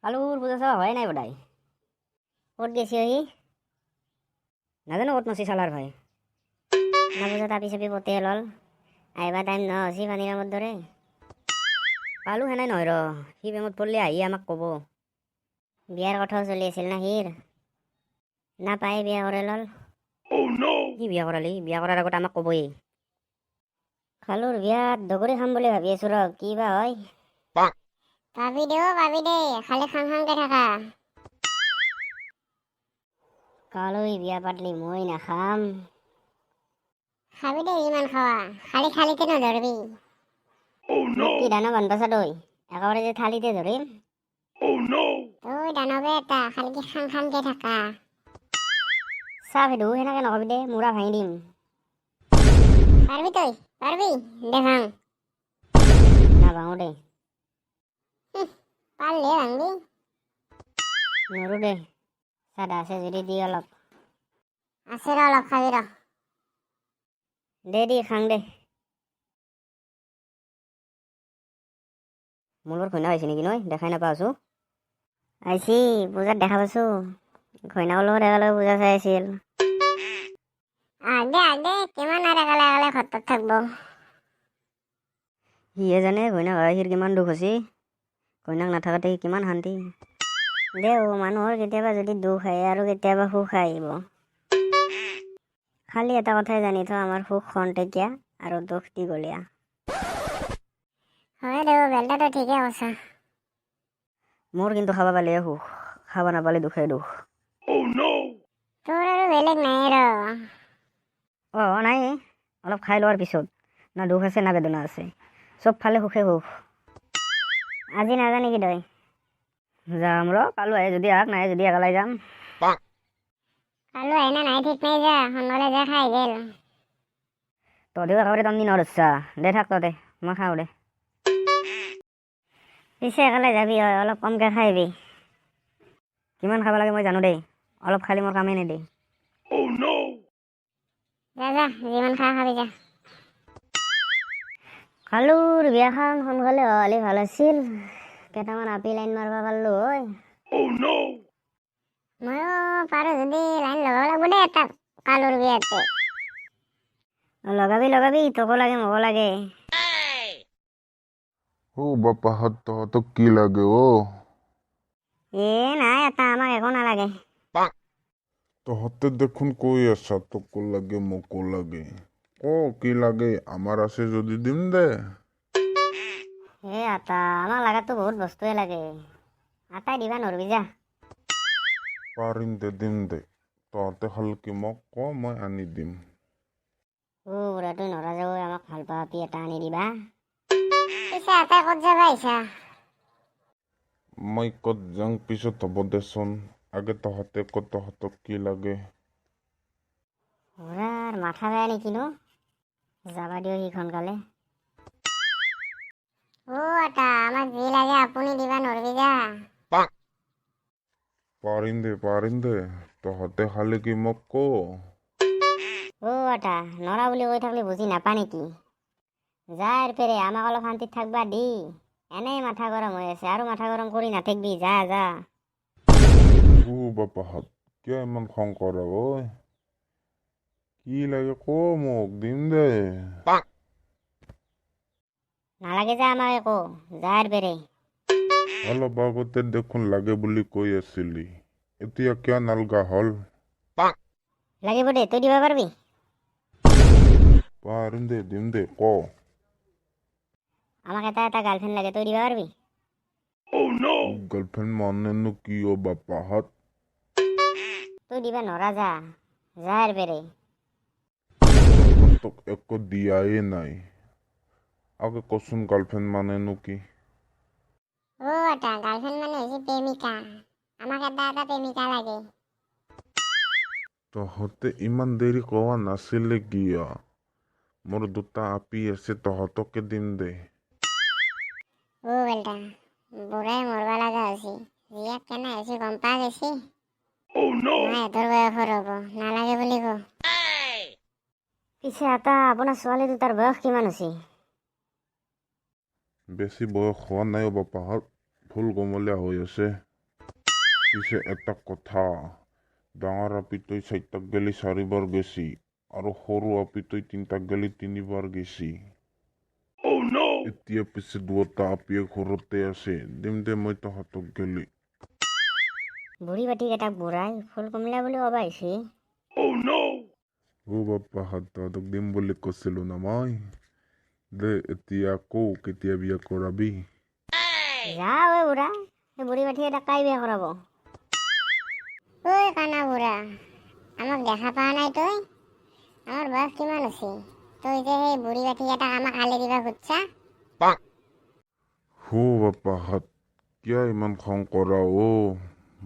কালুর পূজা চাওয়া হয় নাই বোধহয়। ক'ত গেছি সি নাজানো ক'ত নচি চালাৰ ভাই না পূজা তাপি চাপি পতে লল আহিবা টাইম নহচি পানী কামত ধৰে কালু সেনাই নহয় ৰ সি বেমত পৰিলে আহি আমাক ক'ব বিয়াৰ কথাও চলি আছিল না সিৰ নাপায় বিয়া কৰে লল কি বিয়া কৰালি বিয়া কৰাৰ আগত আমাক ক'বই কালুৰ বিয়াত দগৰি খাম বুলি ভাবি আছো ৰ কি বা হয় পাবি দে খালি খাং খাংকে থাকা কালুই বিয়া পাতলি মই নাখাম খাবি দে ইমান খাৱা খালি খালিতে নধৰবি মোক কি দানা বান্ধা চাদৈ একেবাৰে যে থালিতে ধৰিম তই দানৱে এটা খালি কি খাং খাংকে থাকা চাহ ফেদু সেনেকে নকবি দে মূৰা ভাঙি দিম পাৰবি তই পাৰবি দেখাং নাভাঙো দে পাৰলে ভাঙবি নৰো দে চাদা আছে যদি দি অলপ আছে ৰ অলপ খাবি ৰ দে দি খাং দে মোৰ লগত ঘৈণা হৈছে নেকি নহয় দেখাই নাপা আছো আহিছি পূজাত দেখা পাইছো ঘৈণাকৰ লগত একেলগে পূজা চাই আছিল আগে কিমান আৰু একালে একালে ঘৰত থাকব সিহে জানে ঘৈণাক হয় সিৰ কিমান দুখ হৈছে ঘৈণাক নাথাকাতে সি কিমান শান্তি দে মানুহৰ কেতিয়াবা যদি দুখ আহে আৰু কেতিয়াবা সুখ আহিব খালি এটা কথাই জানি থ আমাৰ সুখ খন্তেকীয়া আৰু দুখ দীঘলীয়া হয় দে বেলটাটো ঠিকে কৈছা মোৰ কিন্তু খাব পালেহে সুখ খাব নাপালে দুখে দুখ তোৰ আৰু বেলেগ নাই ৰ নাই অলপ খাই লোৱাৰ পিছত না দুখ আছে না বেদনা আছে চব ফালে সুখে সুখ আজি নাজানে কি তই যাম ৰ কালু আহে যদি আহক নাহে যদি একেলাই যাম কালু আহে না নাই ঠিক নাই যা সোনকালে যা খাই গেল তহঁতেও একেবাৰে টানি নধৰছা দে থাক তহঁতে মই খাওঁ দে পিছে একেলাই যাবি হয় অলপ কমকৈ খাই আহিবি কিমান খাব লাগে মই জানো দেই অলপ খালি মোৰ কামেই নেদেই যা যিমান খা খাবি যা কালুৰ বিয়াখন সোনকালে হ'লে ভাল আছিল কেইটামান আপি লাইন মাৰিব পাৰিলো হয় ময়ো পাৰো যদি লাইন লগাব লাগব দে এটা কালুৰ বিয়াতে লগাবি তোকো লাগে মোকো লাগে বাপাহঁত তহঁতক কি লাগে নাই এটা আমাক একো নালাগে তহঁতে দেখোন কৈ আছা তোকো লাগে মোকো লাগে কি লাগে আমাৰ আছে যদি দিম দে আটা আমাক লাগাতো বহুত বস্তুৱে লাগে আটাই দিবা নৰবি যা পাৰিম দে দিম দে তহঁতে খালি কি মোক মই আনি দিম বুঢ়া তুই নৰা যাও আমাক ভাল পোৱা আপি এটা আনি দিবা পিছে আটাই ক'ত যাবা আহিছা মই ক'ত যাওঁ পিছত হ'ব দেচোন আগে তহঁতে ক'ত তহঁতক কি লাগে বুঢ়াৰ মাথা বেয়া নেকি নো যাবা দিও সি সোনকালে আটা আমাক যি লাগে আপুনি দিবা নৰবি যা পাৰিম দে তহঁতে খালি কি মোক আটা নৰা বুলি কৈ থাকলে বুজি নাপা নেকি যাৰ পেৰে আমাক অলপ শান্তিত থাকবা দি এনেই মাথা গৰম হৈ আছে আৰু মাথা গৰম কৰি নাথাকবি যা বাপাহঁত কিয় ইমান খং কৰা কি লাগে মোক দিম দে নালাগে যা আমাক একো যাৰ পেৰে অলপ আগতে দেখোন লাগে বুলি কৈ আছিলি এতিয়া কিয় নালগা হল লাগিব দে তই দিবা পাৰবি পাৰিম দে দিম দে আমাক এটা গাৰ্লফ্ৰেণ্ড লাগে তই দিবা পাৰবি গাৰ্লফ্ৰেণ্ড মানেনো কি বাপাহঁত তই দিবা নৰা যাৰ পেৰে তহঁতক একো দিয়াই নাই আগে কচোন গাৰ্লফ্ৰেণ্ড মানেনো কি আটা গাৰ্লফ্ৰেণ্ড মানে হৈছে প্ৰেমিকা আমাক এটা প্ৰেমিকা লাগে তহঁতে ইমান দেৰি কোৱা নাছিলে কিয় মোৰ দুটা আপি আছে তহঁতকে দিম দে বেলটা বুঢ়াই মৰবা লগা হৈছে জীয়াক কেনে হৈছে গম পা গৈছে সিহঁতৰ বয়সৰ হ'ব নালাগে বুলি ক পিছে এটা আপোনাৰ ছোৱালী দুটাৰ বয়স কিমান হৈছে বেছি বয়স হোৱা নাই বাপাহঁত ফুল কমলীয়া হৈ আছে পিছে এটা কথা, ডাঙৰ আপিতৈ 4টাক গেলি 4বাৰ গেছি আৰু সৰু আপিতৈ 3টাক গেলি 3বাৰ গেছি। এতিয়া পিছে 2টা আপিয়ে ঘৰতে আছে, দিম দে মই তাহাঁতক গেলি। বুঢ়ী বাটি কেইটাক বুঢ়াই ফুল কমিলা বুলি ক'ব আহিছে। বাপ্পাহঁত তহঁতক দিম বুলি কৈছিলো না মই। দে এতিয়া কৌ কেতিয়া বিয়া কৰাবি? যা ঐ বুঢ়া, সেই বুঢ়ী বাটি কেইটাক কাই বিয়া কৰাব? ঐ কানা বুঢ়া, আমাক দেখা পোৱা নাই তই? আমাৰ বয়স কিমান আছে? তই যে সেই বুঢ়ী বাটি এটাক আমাক আলি দিবা খুজছা? বাপ্পাহঁত কিয় ইমান খং কৰা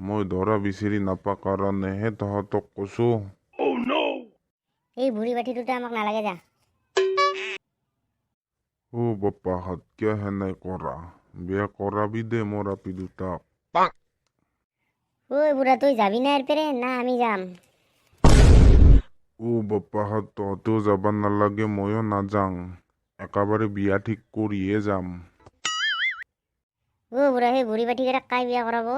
মই দৰা বিচাৰি নাপা কাৰণেহে তহঁতক কৈছো। এই বুঢ়ী বাটি দুটা আমাক নালাগে যা। বাপ্পাহঁত কিয় হেনে কৰা? বিয়া কৰাবি দে মোৰ আপি দুটাক। ঐ বুঢ়া, তুই যাবি না এৰ পেৰে না আমি যাম? বাপ্পাহঁত তহঁতেও যাব নালাগে, ময়ো নাযাং। একেবাৰে বিয়া ঠিক কৰিয়ে যাম। বুঢ়া, সেই বুঢ়ী বাটি কেইটাক কাই বিয়া কৰাব?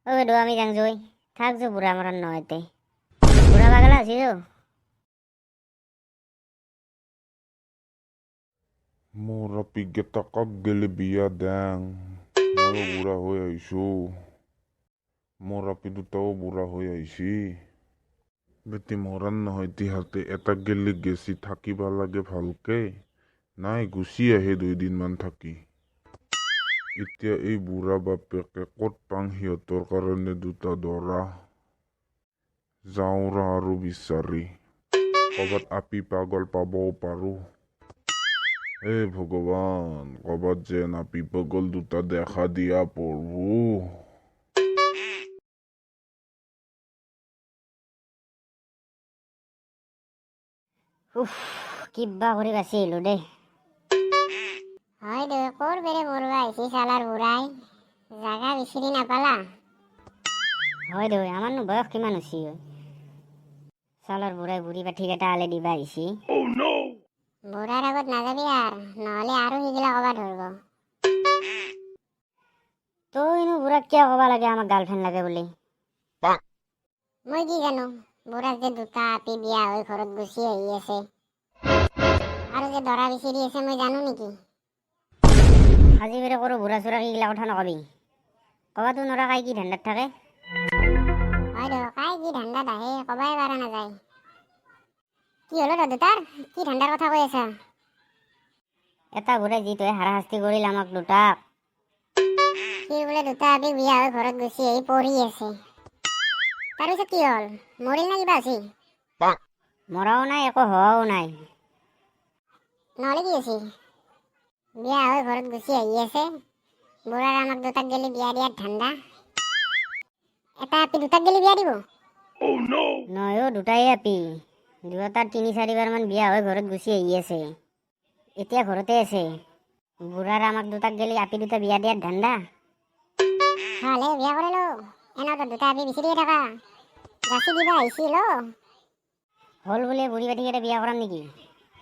বেদু আমি যাং জই, থাক যে বুঢ়া মৰাৰ নহয়তে। বুঢ়া পাগলা আছিস? মোৰ আপি গেটাকাক গেলি বিয়া দেং। ময়ো বুঢ়া হৈ আহিছো, মোৰ আপি দুটাও বুঢ়া হৈ আহিছি। বেটি মৰাণ নহয় তিহাতে এটা গেলি গেছি, থাকিবা লাগে ভালকে। নাই গুচি আহে 2দিনমান থাকি। এতিয়া এই বুঢ়া বাপেকে ক'ত পাং সিহঁতৰ কাৰণে 2টা দৰা। যাওঁ ৰ আৰু বিচাৰি, ক'বাত আপি পাগল পাবও পাৰো। ভগৱান, ক'বাত যেন আপি পাগল 2টা দেখা দিয়া প্ৰভু। কিবা কৰি বাচি আহিলো দেই। হয় দে, ক'ৰ বেৰে মৰবা আহিছি চালাৰ বুঢ়াই? জাগা বিচাৰি নাপালা? হয় দে, আমাৰনো বয়স কিমান হৈছি? চালাৰ বুঢ়াই বুঢ়ী বাটি কেইটা আলে দিবা আহিছি। বুঢ়াৰ আগত নাযাবি আৰ, নহলে আৰু সিগিলা কবা ধৰব। তইনো বুঢ়াক কিয় কবা লাগে আমাক গাৰ্লফ্ৰেণ্ড লাগে বুলি? মই কি জানো, বুঢ়াক যে 2টা আপি বিয়া হৈ ঘৰত গুচি আহি আছে আৰু যে দৰা বিচাৰি আছে, মই জানো নেকি? আজি বেৰে কৰো বুঢ়া চুঢ়া এইগিলা কথা নকবি। কবাতো নৰা কাই কি ধান্দাত থাকে। হয় দে, কাই কি ধান্দাত আহে কবাই পাৰা নাযায়। কি হলো দুটাৰ? কি ধান্দাৰ কথা কৈ আছা? এটা বুঢ়াই যিটোৱে হাৰাশাস্তি কৰিল আমাক দুটাক। সি বোলে 2টা আপি বিয়া হৈ ঘৰত গুচি আহি পঢ়ি আছে। তাৰপিছত কি হল? মৰিল না কিবা আছিল? মৰাও নাই, একো হোৱাও নাই। নহলে কি আছিল? বিয়া হৈ ঘৰত গুচি আহি আছে, বুঢ়াৰ আমাক 2টাক গেলি বিয়া দিয়াৰ ধান্দা। এটা আপি 2টাক গেলি বিয়া দিব? নহয় 2টাই আপি, 2টাৰ 3-4বাৰ মান বিয়া হৈ ঘৰত গুচি আহি আছে, এতিয়া ঘৰতে আছে। বুঢ়াৰ আমাক 2টাক গেলি আপি 2টা বিয়া দিয়াৰ ধান্দা। হলে বিয়া করে লো, এনেও তো 2টা আপি বিচারিয়ে থাকা, যাচি দিবা আহিছিল। হল বোলে বুঢ়ী বাটি কেইটা বিয়া কৰাম নেকি?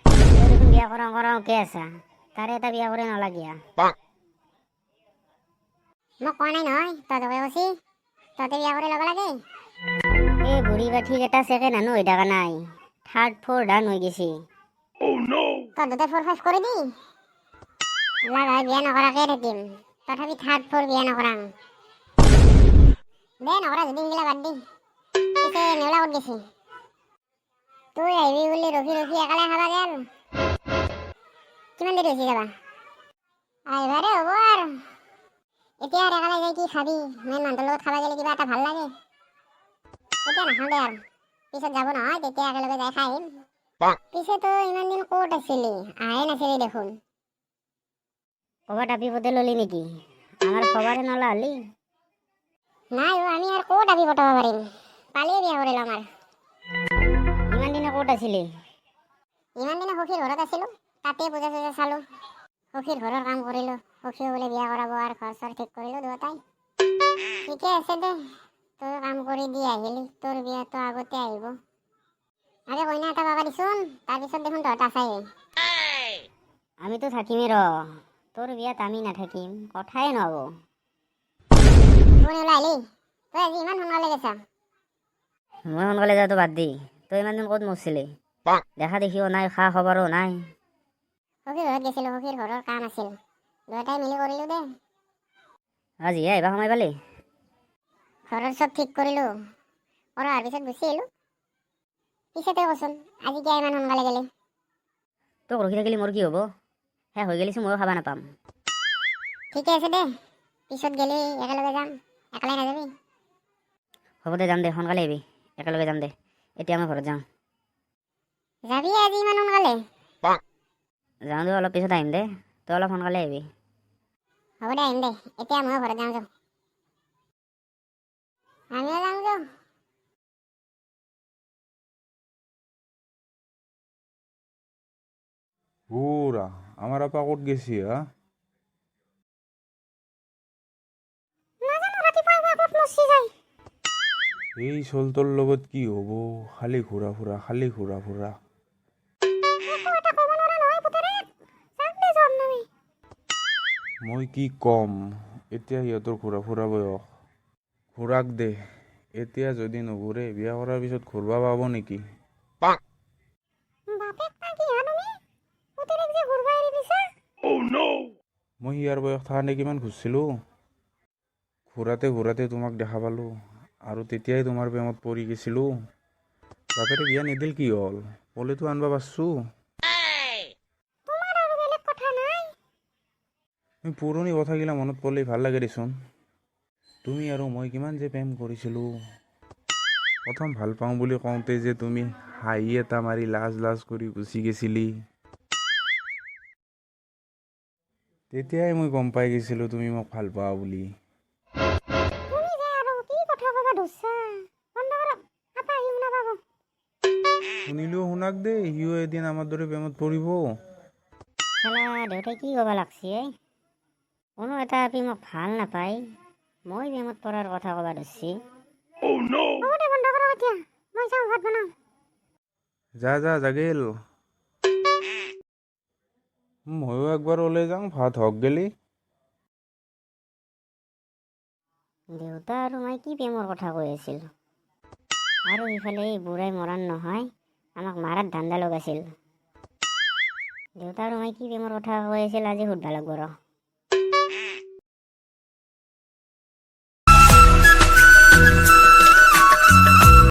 তই দেখোন বিয়া কৰাওকে আছা, তাৰে এটা বিয়া কৰি নালাগিয়া। মোক কোৱা নাই নহয়, তহঁতকে কৈছি তহঁতে বিয়া কৰি ল'ব লাগে। এই বুঢ়ী বাটি কেইটা ছেকেণ্ড হানো হৈ থকা নাই, 3rd 4th হান হৈ গেছি। তই 2টাই 4-5 করে দি লাগা হয় বিয়া নকৰাকে থাকিম, তথাপি 3rd 4 বিয়া নকৰাং। দে নকৰা যদি সিগিলা বাদ দি। পিছে নেওলা ক'ত গেছি? তুই আহিবি বুলি ৰখি ৰখি একালে খাবা গেল। কিমান দেৰি হৈছে যাবা? আহিবাৰে হ'ব আৰু। এতিয়া আৰু একালে যাই কি খাবি? মেইন মানুহটোৰ লগত খাবা গেলে কিবা এটা ভাল লাগে। এতিয়া নাখাওঁ দে আৰু, পিছত যাব নহয়, তেতিয়া একেলগে যাই খাই আহিম। পিছে তই ইমান দিন ক'ত আছিলি? আহে নাছিলি দেখোন। ক'বাত আপি পতে ললি নেকি? আমাৰ খবৰে নলা হলি। নাই আমি আৰ ক'ত আপি পটাব পাৰিম, পালিয়ে বিয়া কৰি ল'ম আৰু। ইমান দিনে ক'ত আছিলি? ইমান দিনে সখীৰ ঘৰত আছিলো, তাতে পূজা চূজা চালো, সখীৰ ঘৰৰ কাম কৰিলো। সখীও বোলে বিয়া কৰাব আৰু ঘৰ চৰ ঠিক কৰিলো 2টাই। ঠিকে আছে দে, তই কাম কৰি দি আহিলি, তোৰ বিয়াটো আগতে আহিব। আগে কইনা এটা পাবা দিচোন, তাৰপিছত দেখোন তহঁত আছাই। আমিতো থাকিমেই ৰ, তোৰ বিয়াত আমি নাথাকিম কথাই নহব। নেওলা আহিলি তই আজি ইমান সোনকালে গৈছা মই সোনকালে যাওঁতো বাদ দি তই ইমান দিন ক'ত মৰছিলি দেখা দেখিও নাই খা খবৰো নাই সখীৰ ঘৰত গৈছিলোঁ সখীৰ ঘৰৰ কাম আছিল দুয়োটাই মিলি কৰিলোঁ দে আজিহে আহিবা সোমাই পালি ঘৰৰ চব ঠিক কৰিলোঁ কৰাৰ পিছত গুচি আহিলোঁ পিছে তই কচোন আজি কিয় ইমান সোনকালে গেলি তোক ৰখি থাকিলে মোৰ কি হ'ব শেষ হৈ গেলিছো ময়ো খাব নাপাম ঠিকে আছে দে পিছত গেলি একেলগে যাম একেলাই নাযাবি হ'ব দে যাম দে সোনকালে আহিবি একেলগে যাম দে এতিয়া মই ঘৰত যাওঁ যাবি আজি ইমান সোনকালে যাওঁ দে অলপ পিছত আহিম দে তই অলপ সোনকালে আহিবি হ'ব দে আহিম দে এতিয়া ময়ো ঘৰত যাওঁ যাওঁ আমিও যাওঁ যাওঁ ওৰা আমাৰ আপা ক'ত গেছি হা নাজানো ৰাতিপুৱা এবাৰ ক'ত মচি যায় এই চলটোৰ লগত কি হ'ব খালি ঘূৰা ফুৰা খালি ঘূৰা ফুৰা একো এটা ক'ব নোৱাৰা নহয় পুতেৰে যাক দে যাম নামি মই কি ক'ম এতিয়া সিহঁতৰ ঘূৰা ফুৰা বয়স ঘূৰাক দে এতিয়া যদি নুঘূৰে বিয়া কৰাৰ পিছত ঘূৰবা পাব নেকি বাপেক না কি হা তুমি পুতেৰেক যে ঘূৰবা এৰি দিছা মই ইয়াৰ বয়স থাকানে কিমান ঘূৰছিলোঁ ঘূৰাতে ঘূৰাতে তোমাক দেখা পালোঁ আৰু তেতিয়াই তোমাৰ প্ৰেমত পৰি গৈছিলোঁ বাপেৰে বিয়া নিদিল কি হ'ল পলেতো আনবা পাৰছোঁ তোমাৰ আৰু বেলেগ কথা নাই পুৰণি কথাগিলা মনত পৰিলে ভাল লাগে দেচোন তুমি আৰু মই কিমান যে প্ৰেম কৰিছিলোঁ প্ৰথম ভাল পাওঁ বুলি কওঁতে যে তুমি হাঁহি এটা মাৰি লাজ লাজ কৰি গুচি গৈছিলি তেতিয়াই মই গম পাই গৈছিলোঁ তুমি মোক ভাল পোৱা বুলি তুমি যে আৰু কি কথা ক'বা ধৰছা বন্ধ কৰক আপা আহি শুনা পাব শুনিলেও শুনাক দে সিও এদিন আমাৰ দৰে প্ৰেমত পৰিব চালা দেউতাই কি ক'বা লাগছি কোনো এটা আপি মোক ভাল নাপায় মই প্ৰেমত পৰাৰ কথা ক'বা ধৰছি হ'ব দে বন্ধ কৰক এতিয়া মই যাওঁ ভাত বনাওঁ যা যা জাগিল ময়ো একবাৰ ওলাই যাওঁ ভাত হওক গেলি দেউতা আৰু মই কি প্ৰেমৰ কথা কৈ আছিল আৰু ইফালে এই বুঢ়াই মৰাণ নহয় আমাক মাৰাত ধান্দা লগাইছিল দেউতা আৰু মই কি প্ৰেমৰ কথা কৈ আছিল আজি সুধবা লাগব ৰ